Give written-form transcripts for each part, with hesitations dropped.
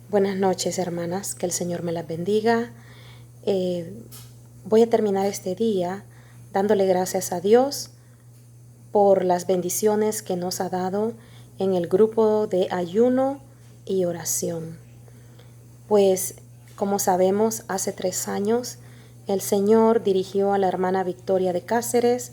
Buenas noches, hermanas, que el Señor me las bendiga. Voy a terminar este día dándole gracias a Dios por las bendiciones que nos ha dado en el grupo de ayuno y oración. Pues, como sabemos, hace 3 años el Señor dirigió a la hermana Victoria de Cáceres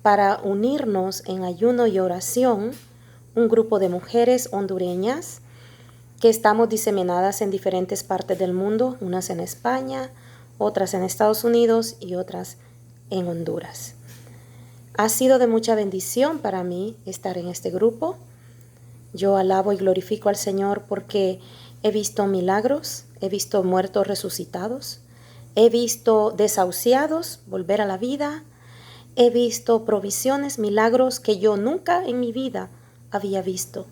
para unirnos en ayuno y oración, un grupo de mujeres hondureñas que estamos diseminadas en diferentes partes del mundo, unas en España, otras en Estados Unidos y otras en Honduras. Ha sido de mucha bendición para mí estar en este grupo. Yo alabo y glorifico al Señor porque he visto milagros, he visto muertos resucitados, he visto desahuciados volver a la vida, he visto provisiones, milagros que yo nunca en mi vida había visto.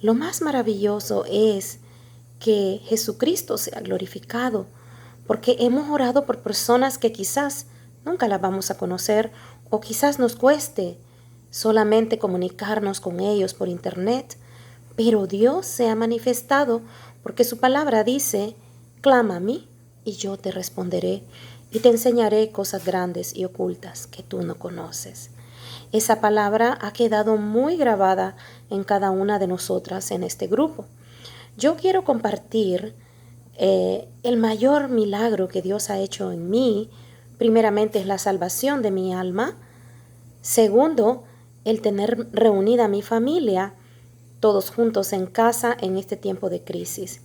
Lo más maravilloso es que Jesucristo sea glorificado, porque hemos orado por personas que quizás nunca las vamos a conocer o quizás nos cueste solamente comunicarnos con ellos por internet, pero Dios se ha manifestado porque su palabra dice: clama a mí y yo te responderé y te enseñaré cosas grandes y ocultas que tú no conoces. Esa palabra ha quedado muy grabada en cada una de nosotras en este grupo. Yo quiero compartir el mayor milagro que Dios ha hecho en mí. Primeramente es la salvación de mi alma. Segundo, el tener reunida a mi familia, todos juntos en casa en este tiempo de crisis.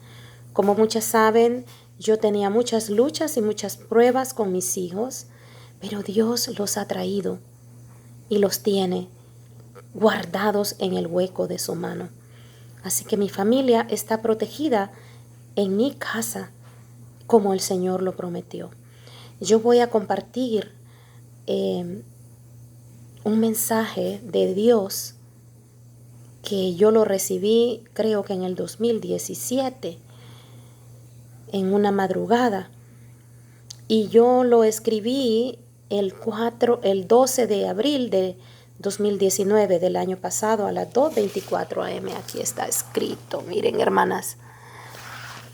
Como muchas saben, yo tenía muchas luchas y muchas pruebas con mis hijos, pero Dios los ha traído y los tiene guardados en el hueco de su mano. Así que mi familia está protegida en mi casa como el Señor lo prometió. Yo voy a compartir un mensaje de Dios que yo lo recibí, creo que en el 2017, en una madrugada. Y yo lo escribí el 12 de abril de 2019 del año pasado a las 2:24 a.m. Aquí está escrito, miren, hermanas.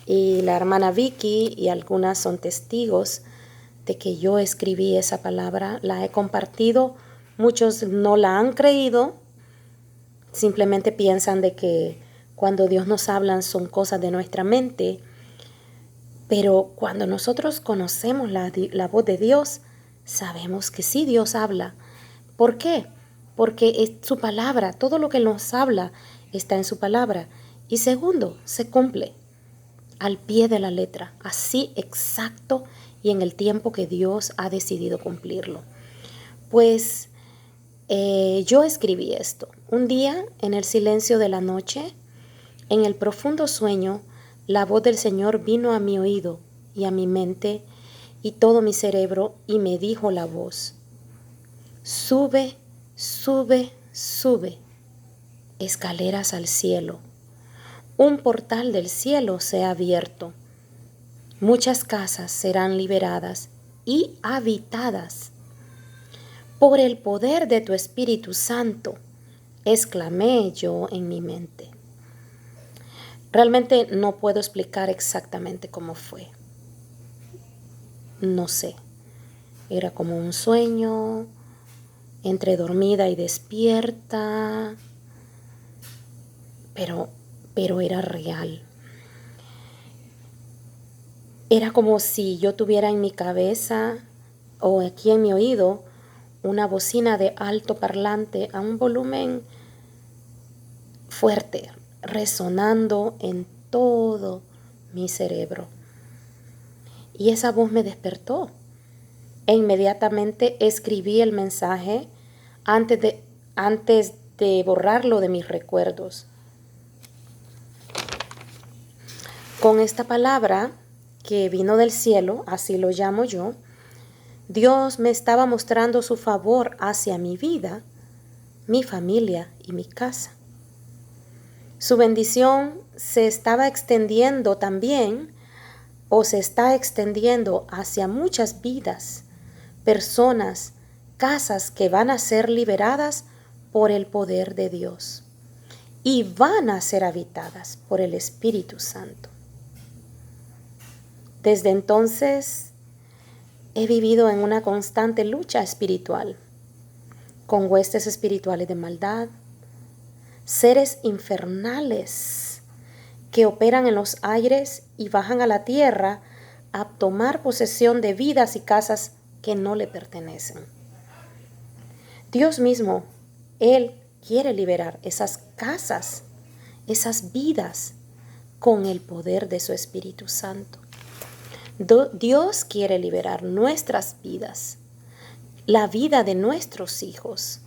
Y la hermana Vicky y algunas son testigos de que yo escribí esa palabra, la he compartido. Muchos no la han creído, simplemente piensan de que cuando Dios nos habla son cosas de nuestra mente. Pero cuando nosotros conocemos la voz de Dios, sabemos que sí, Dios habla. ¿Por qué? Porque es su palabra, todo lo que nos habla está en su palabra. Y segundo, se cumple al pie de la letra, así exacto y en el tiempo que Dios ha decidido cumplirlo. Pues yo escribí esto. Un día, en el silencio de la noche, en el profundo sueño, la voz del Señor vino a mi oído y a mi mente y todo mi cerebro, y me dijo la voz: sube, sube, sube, escaleras al cielo. Un portal del cielo se ha abierto. Muchas casas serán liberadas y habitadas. Por el poder de tu Espíritu Santo, exclamé yo en mi mente. Realmente no puedo explicar exactamente cómo fue. No sé. Era como un sueño, entre dormida y despierta, pero era real. Era como si yo tuviera en mi cabeza o aquí en mi oído una bocina de alto parlante a un volumen fuerte, resonando en todo mi cerebro. Y esa voz me despertó. E inmediatamente escribí el mensaje antes de borrarlo de mis recuerdos. Con esta palabra que vino del cielo, así lo llamo yo, Dios me estaba mostrando su favor hacia mi vida, mi familia y mi casa. Su bendición se estaba extendiendo también, o se está extendiendo hacia muchas vidas, personas, casas que van a ser liberadas por el poder de Dios y van a ser habitadas por el Espíritu Santo. Desde entonces he vivido en una constante lucha espiritual con huestes espirituales de maldad, seres infernales que operan en los aires y bajan a la tierra a tomar posesión de vidas y casas que no le pertenecen. Dios mismo, Él quiere liberar esas casas, esas vidas, con el poder de su Espíritu Santo. Dios quiere liberar nuestras vidas, la vida de nuestros hijos,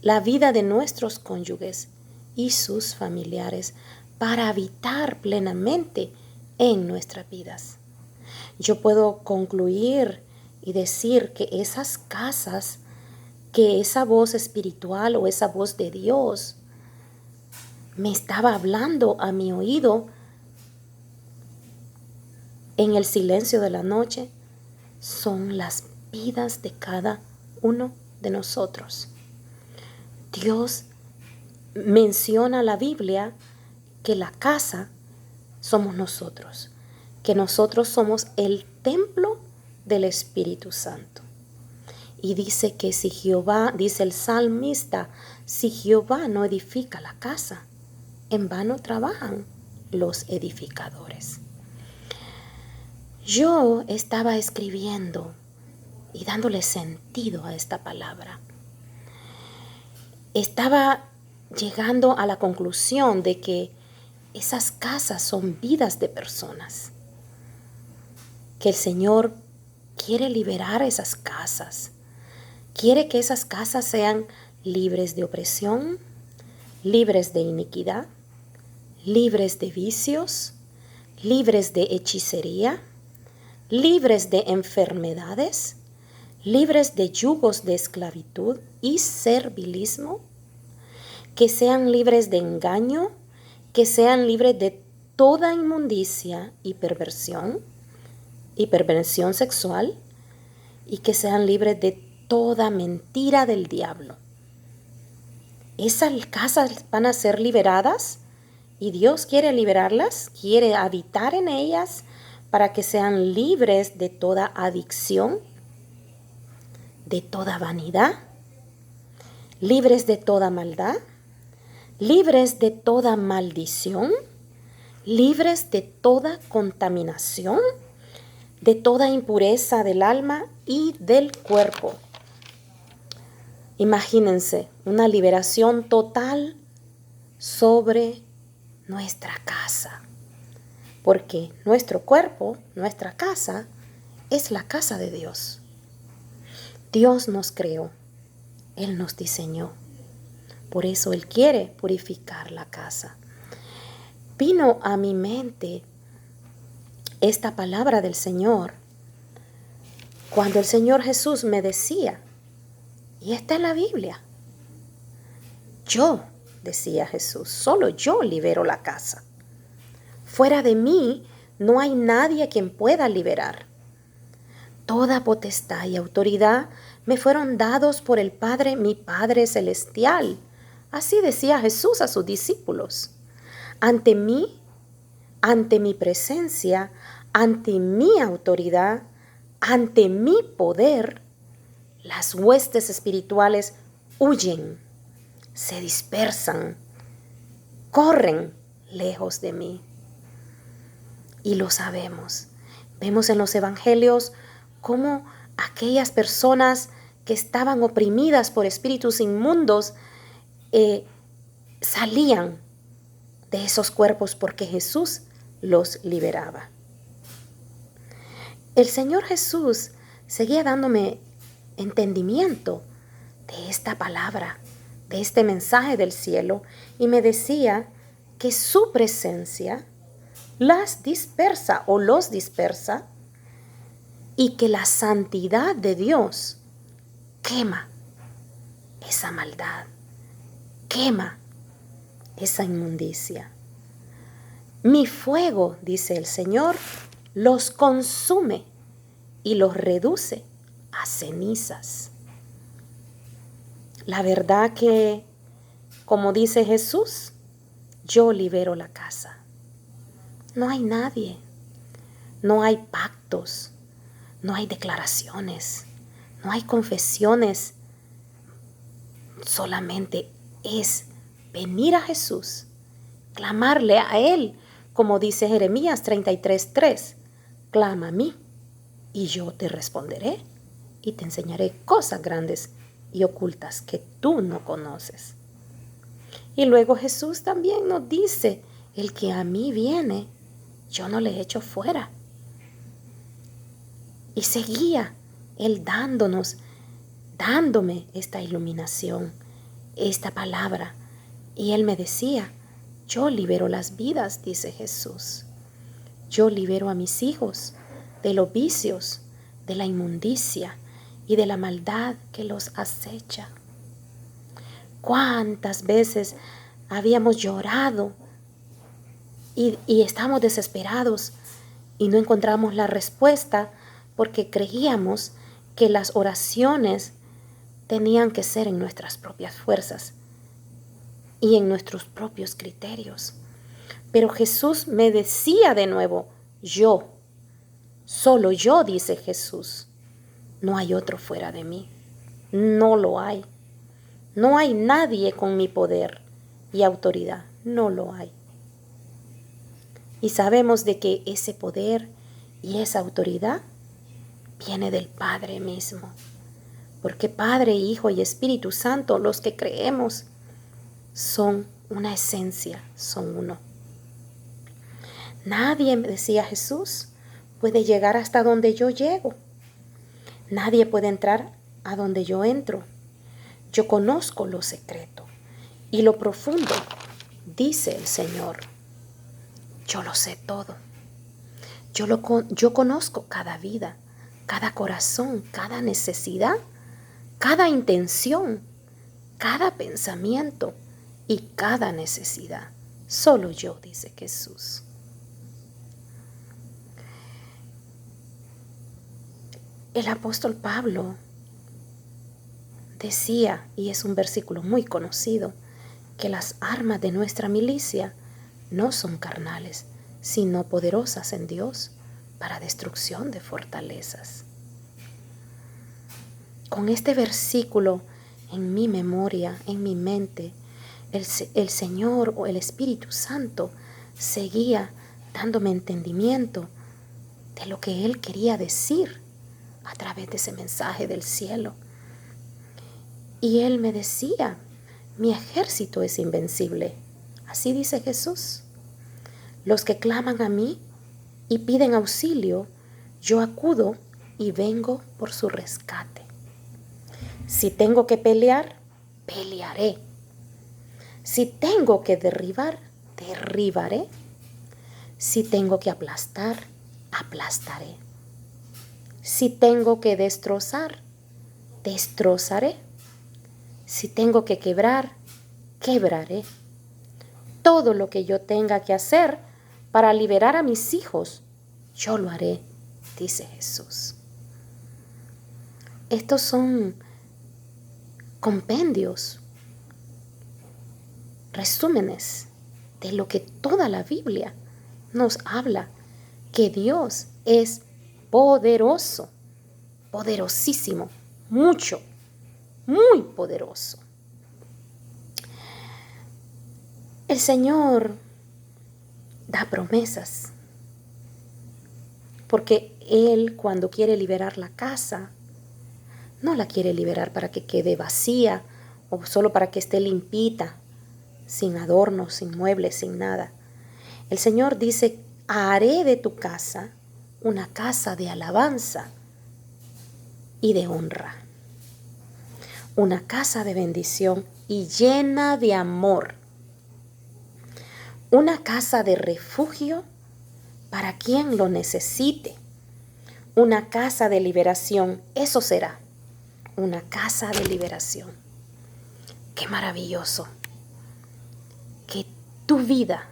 la vida de nuestros cónyuges y sus familiares para habitar plenamente en nuestras vidas. Yo puedo concluir y decir que esas casas, que esa voz espiritual o esa voz de Dios me estaba hablando a mi oído en el silencio de la noche, son las vidas de cada uno de nosotros. Dios menciona en la Biblia que la casa somos nosotros, que nosotros somos el templo del Espíritu Santo. Y dice que si Jehová, dice el salmista, si Jehová no edifica la casa, en vano trabajan los edificadores. Yo estaba escribiendo y dándole sentido a esta palabra. Estaba llegando a la conclusión de que esas casas son vidas de personas, que el Señor quiere liberar esas casas, quiere que esas casas sean libres de opresión, libres de iniquidad, libres de vicios, libres de hechicería, libres de enfermedades, libres de yugos de esclavitud y servilismo, que sean libres de engaño, que sean libres de toda inmundicia y perversión sexual, y que sean libres de toda mentira del diablo. Esas casas van a ser liberadas y Dios quiere liberarlas, quiere habitar en ellas para que sean libres de toda adicción, de toda vanidad, libres de toda maldad, libres de toda maldición, libres de toda contaminación, de toda impureza del alma y del cuerpo. Imagínense una liberación total sobre nuestra casa, porque nuestro cuerpo, nuestra casa, es la casa de Dios. Dios nos creó, Él nos diseñó, por eso Él quiere purificar la casa. Vino a mi mente esta palabra del Señor cuando el Señor Jesús me decía, y está en la Biblia, yo, decía Jesús, solo yo libero la casa. Fuera de mí no hay nadie quien pueda liberar. Toda potestad y autoridad me fueron dados por el Padre, mi Padre Celestial. Así decía Jesús a sus discípulos. Ante mí, ante mi presencia, ante mi autoridad, ante mi poder, las huestes espirituales huyen, se dispersan, corren lejos de mí. Y lo sabemos. Vemos en los evangelios cómo aquellas personas que estaban oprimidas por espíritus inmundos salían de esos cuerpos porque Jesús los liberaba. El Señor Jesús seguía dándome entendimiento de esta palabra, de este mensaje del cielo, y me decía que su presencia las dispersa o los dispersa, y que la santidad de Dios quema esa maldad, quema esa inmundicia. Mi fuego, dice el Señor, los consume y los reduce a cenizas. La verdad que, como dice Jesús, yo libero la casa. No hay nadie, No hay pactos, no hay declaraciones, no hay confesiones. Solamente es venir a Jesús, clamarle a Él, como dice Jeremías 33:3. Clama a mí y yo te responderé y te enseñaré cosas grandes y ocultas que tú no conoces. Y luego Jesús también nos dice, el que a mí viene, yo no le echo fuera. Y seguía Él dándome esta iluminación, esta palabra. Y Él me decía, yo libero las vidas, dice Jesús. Yo libero a mis hijos de los vicios, de la inmundicia y de la maldad que los acecha. ¿Cuántas veces habíamos llorado y estamos desesperados y no encontramos la respuesta porque creíamos que las oraciones tenían que ser en nuestras propias fuerzas y en nuestros propios criterios? Pero Jesús me decía de nuevo, yo, solo yo, dice Jesús, no hay otro fuera de mí, no lo hay. No hay nadie con mi poder y autoridad, no lo hay. Y sabemos de que ese poder y esa autoridad viene del Padre mismo. Porque Padre, Hijo y Espíritu Santo, los que creemos, son una esencia, son uno. Nadie, decía Jesús, puede llegar hasta donde yo llego. Nadie puede entrar a donde yo entro. Yo conozco lo secreto y lo profundo, dice el Señor. Yo lo sé todo. Yo conozco cada vida, cada corazón, cada necesidad, cada intención, cada pensamiento y cada necesidad. Solo yo, dice Jesús. El apóstol Pablo decía, y es un versículo muy conocido, que las armas de nuestra milicia no son carnales, sino poderosas en Dios para destrucción de fortalezas. Con este versículo en mi memoria, en mi mente, el Señor o el Espíritu Santo seguía dándome entendimiento de lo que Él quería decir a través de ese mensaje del cielo. Y Él me decía, mi ejército es invencible. Así dice Jesús. Los que claman a mí y piden auxilio, yo acudo y vengo por su rescate. Si tengo que pelear, pelearé. Si tengo que derribar, derribaré. Si tengo que aplastar, aplastaré. Si tengo que destrozar, destrozaré. Si tengo que quebrar, quebraré. Todo lo que yo tenga que hacer para liberar a mis hijos, yo lo haré, dice Jesús. Estos son compendios, resúmenes de lo que toda la Biblia nos habla, que Dios es poderoso, poderosísimo, mucho, muy poderoso. El Señor da promesas, porque Él, cuando quiere liberar la casa, no la quiere liberar para que quede vacía o solo para que esté limpita, sin adornos, sin muebles, sin nada. El Señor dice, haré de tu casa una casa de alabanza y de honra, una casa de bendición y llena de amor, una casa de refugio para quien lo necesite, una casa de liberación. Eso será, una casa de liberación. Qué maravilloso que tu vida,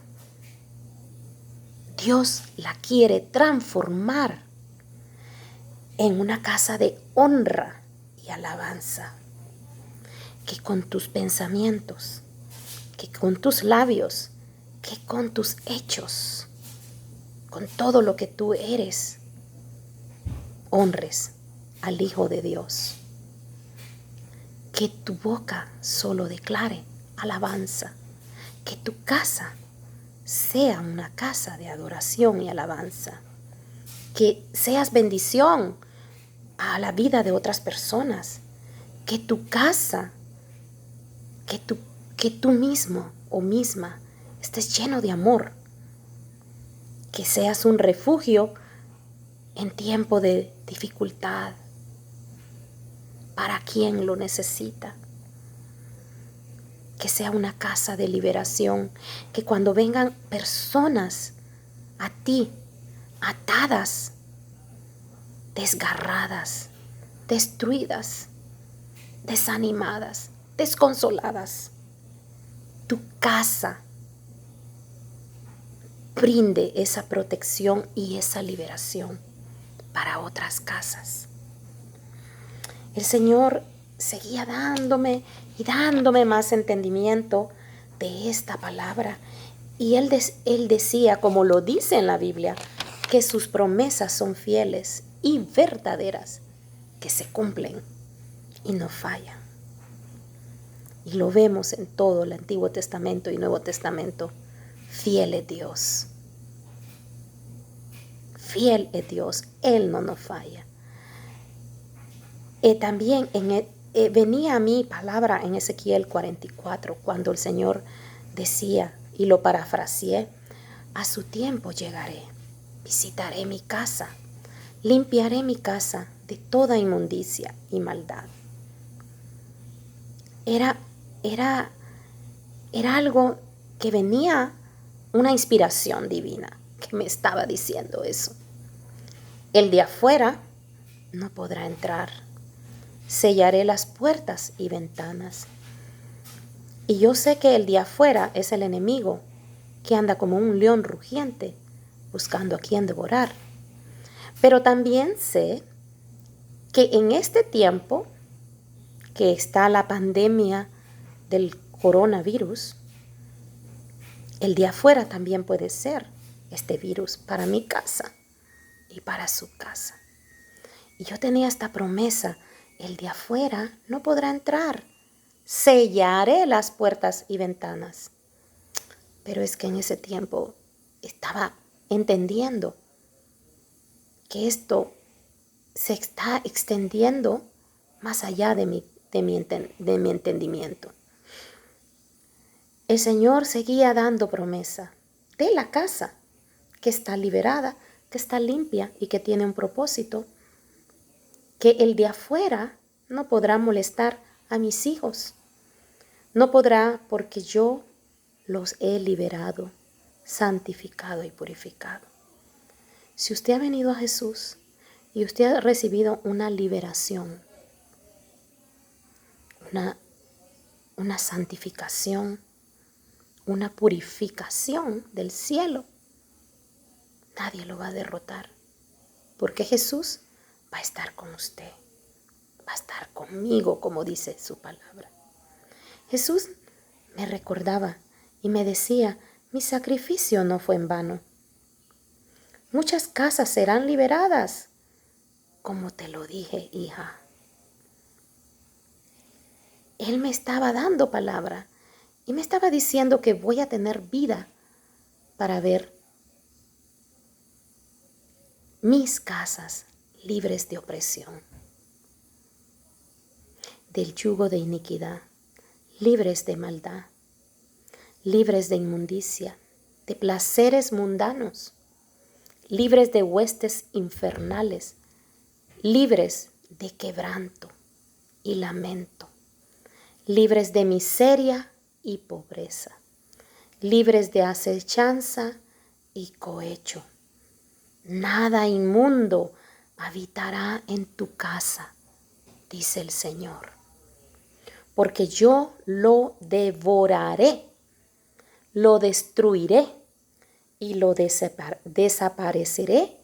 Dios la quiere transformar en una casa de honra y alabanza. Que con tus pensamientos, que con tus labios, que con tus hechos, con todo lo que tú eres, honres al Hijo de Dios. Que tu boca solo declare alabanza. Que tu casa sea una casa de adoración y alabanza. Que seas bendición a la vida de otras personas. Que tu casa, que tú mismo o misma estés lleno de amor. Que seas un refugio en tiempo de dificultad para quien lo necesita. Que sea una casa de liberación, que cuando vengan personas a ti, atadas, desgarradas, destruidas, desanimadas, desconsoladas, tu casa brinde esa protección y esa liberación para otras casas. El Señor seguía dándome y dándome más entendimiento de esta palabra. Y Él decía, como lo dice en la Biblia, que sus promesas son fieles y verdaderas, que se cumplen y no fallan. Y lo vemos en todo el Antiguo Testamento y Nuevo Testamento. Fiel es Dios. Fiel es Dios. Él no nos falla. También venía a mí palabra en Ezequiel 44, cuando el Señor decía, y lo parafraseé, a su tiempo llegaré, visitaré mi casa, limpiaré mi casa de toda inmundicia y maldad. Era algo que venía, una inspiración divina que me estaba diciendo eso. El de afuera no podrá entrar. Sellaré las puertas y ventanas. Y yo sé que el de afuera es el enemigo que anda como un león rugiente buscando a quien devorar. Pero también sé que en este tiempo que está la pandemia del coronavirus, el de afuera también puede ser este virus para mi casa y para su casa. Y yo tenía esta promesa: el de afuera no podrá entrar. Sellaré las puertas y ventanas. Pero es que en ese tiempo estaba entendiendo que esto se está extendiendo más allá de mi entendimiento. El Señor seguía dando promesa de la casa que está liberada, que está limpia y que tiene un propósito. Que el de afuera no podrá molestar a mis hijos. No podrá, porque yo los he liberado, santificado y purificado. Si usted ha venido a Jesús y usted ha recibido una liberación, una santificación, una purificación del cielo, nadie lo va a derrotar, porque Jesús va a estar con usted, va a estar conmigo, como dice su palabra. Jesús me recordaba y me decía: mi sacrificio no fue en vano. Muchas casas serán liberadas, como te lo dije, hija. Él me estaba dando palabra y me estaba diciendo que voy a tener vida para ver mis casas libres de opresión, del yugo de iniquidad, libres de maldad, libres de inmundicia, de placeres mundanos, libres de huestes infernales, libres de quebranto y lamento, libres de miseria y pobreza, libres de acechanza y cohecho. Nada inmundo habitará en tu casa, dice el Señor, porque yo lo devoraré, lo destruiré y lo desapareceré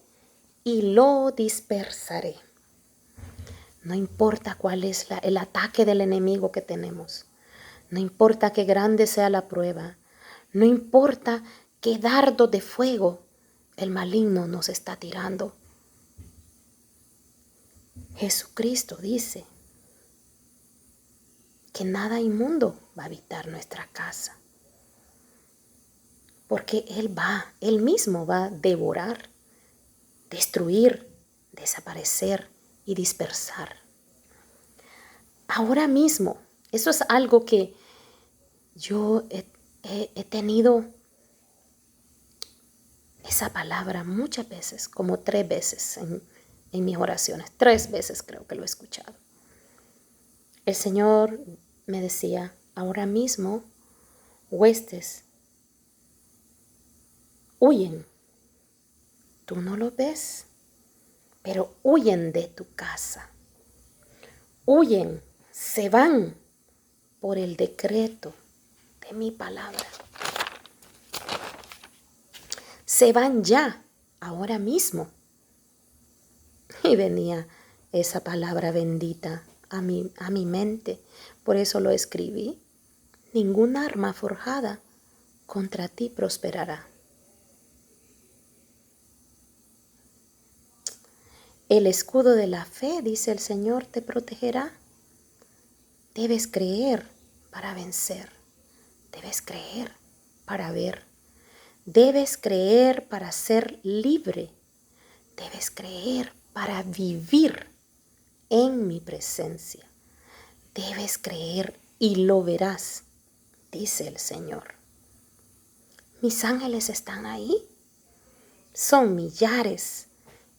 y lo dispersaré. No importa cuál es el ataque del enemigo que tenemos, no importa qué grande sea la prueba, no importa qué dardo de fuego el maligno nos está tirando. Jesucristo dice que nada inmundo va a habitar nuestra casa, porque Él mismo va a devorar, destruir, desaparecer y dispersar. Ahora mismo, eso es algo que yo he tenido esa palabra muchas veces, como 3 veces en mis oraciones. 3 veces creo que lo he escuchado. El Señor me decía, ahora mismo, huestes huyen. Tú no lo ves, pero huyen de tu casa. Huyen, se van por el decreto de mi palabra. Se van ya, ahora mismo. Y venía esa palabra bendita a mi mente. Por eso lo escribí. Ningún arma forjada contra ti prosperará. El escudo de la fe, dice el Señor, te protegerá. Debes creer para vencer. Debes creer para ver. Debes creer para ser libre. Debes creer para vivir en mi presencia. Debes creer y lo verás, dice el Señor. Mis ángeles están ahí. Son millares,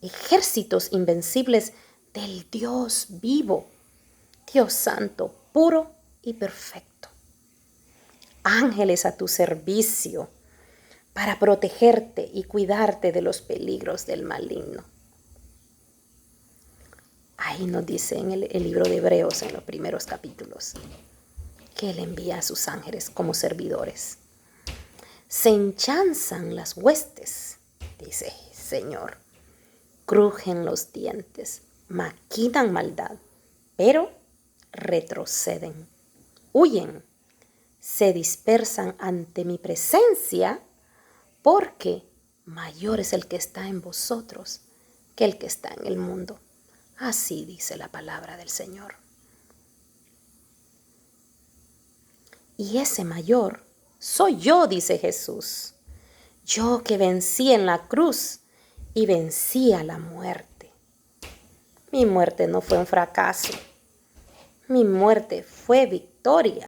ejércitos invencibles del Dios vivo, Dios santo, puro y perfecto. Ángeles a tu servicio para protegerte y cuidarte de los peligros del maligno. Ahí nos dice en el libro de Hebreos, en los primeros capítulos, que Él envía a sus ángeles como servidores. Se enchanzan las huestes, dice el Señor. Crujen los dientes, maquinan maldad, pero retroceden, huyen, se dispersan ante mi presencia, porque mayor es el que está en vosotros que el que está en el mundo. Así dice la palabra del Señor. Y ese mayor soy yo, dice Jesús. Yo que vencí en la cruz y vencí a la muerte. Mi muerte no fue un fracaso. Mi muerte fue victoria.